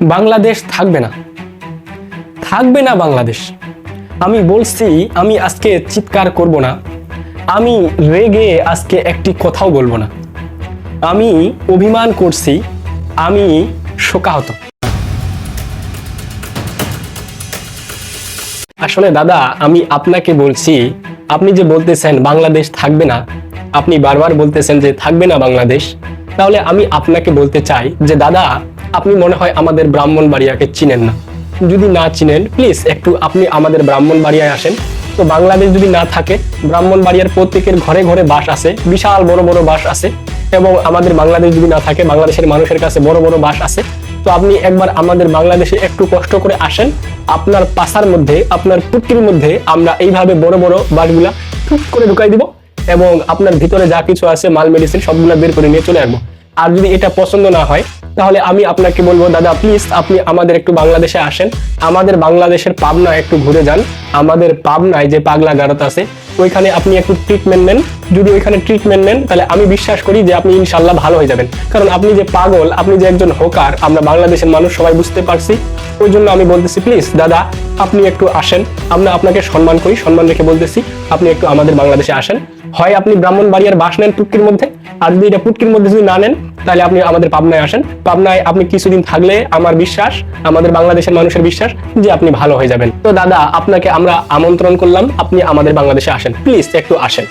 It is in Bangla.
বাংলাদেশ থাকবে না, থাকবে না বাংলাদেশ। আমি বলছি, আমি আজকে চিৎকার করব না, আমি রেগে আজকে একটি কথাও বলবো না, আমি অভিমান করছি, আমি শোকাহত। আসলে দাদা, আমি আপনাকে বলছি, আপনি যে বলতেছেন বাংলাদেশ থাকবে না, আপনি বারবার বলতেছেন যে থাকবে না বাংলাদেশ, তাহলে আমি আপনাকে বলতে চাই যে দাদা, আপনি মনে হয় আমাদের ব্রাহ্মণবাড়িয়াকে চিনেন না। যদি না চিনেন, প্লিজ একটু আপনি আমাদের ব্রাহ্মণবাড়িয়ায় আসেন। তো বাংলাদেশ যদি না থাকে, ব্রাহ্মণবাড়িয়ার প্রত্যেকের ঘরে ঘরে বাস আছে, বিশাল বড় বড় বাস আছে। এবং আমাদের বাংলাদেশ যদি না থাকে, বাংলাদেশের মানুষের কাছে বড় বড় বাস আছে। তো আপনি একবার আমাদের বাংলাদেশে একটু কষ্ট করে আসেন, আপনার পাশার মধ্যে, আপনার পুটকির মধ্যে আমরা এইভাবে বড় বড় বাসগুলা টুক করে ঢুকাই দিব এবং আপনার ভিতরে যা কিছু আছে মাল মেডিসিন সবগুলা বের করে নিয়ে চলে আসবো। আর যদি এটা পছন্দ না হয়, তাহলে আমি আপনাকে বলবো দাদা, প্লিজ আপনি আমাদের একটু বাংলাদেশে আসেন, আমাদের বাংলাদেশের পাবনা একটু ঘুরে যান। আমাদের পাবনায় যে পাগলা গারদ আছে, ওইখানে আপনি একটু ট্রিটমেন্ট নেন। যদি ওইখানে ট্রিটমেন্ট নেন, তাহলে আমি বিশ্বাস করি যে আপনি ইনশাল্লাহ ভালো হয়ে যাবেন। কারণ আপনি যে পাগল, আপনি যে একজন হোকার, আমরা বাংলাদেশের মানুষ সবাই বুঝতে পারছি। ওই জন্য আমি বলতেছি, প্লিজ দাদা আপনি একটু আসেন। আমরা আপনাকে সম্মান করি, সম্মান রেখে বলতেছি আপনি একটু আমাদের বাংলাদেশে আসেন। হয় আপনি ব্রাহ্মণবাড়িয়ার বাস নেন পুটকির মধ্যে, আর যদি এটা পুটকির মধ্যে যদি না নেন, তাহলে আপনি আমাদের পাবনায় আসেন। পাবনায় আপনি কিছুদিন থাকলে আমার বিশ্বাস, আমাদের বাংলাদেশের মানুষের বিশ্বাস যে আপনি ভালো হয়ে যাবেন। তো দাদা, আপনাকে আমরা আমন্ত্রণ করলাম, আপনি আমাদের বাংলাদেশে আসেন, প্লিজ একটু আসেন।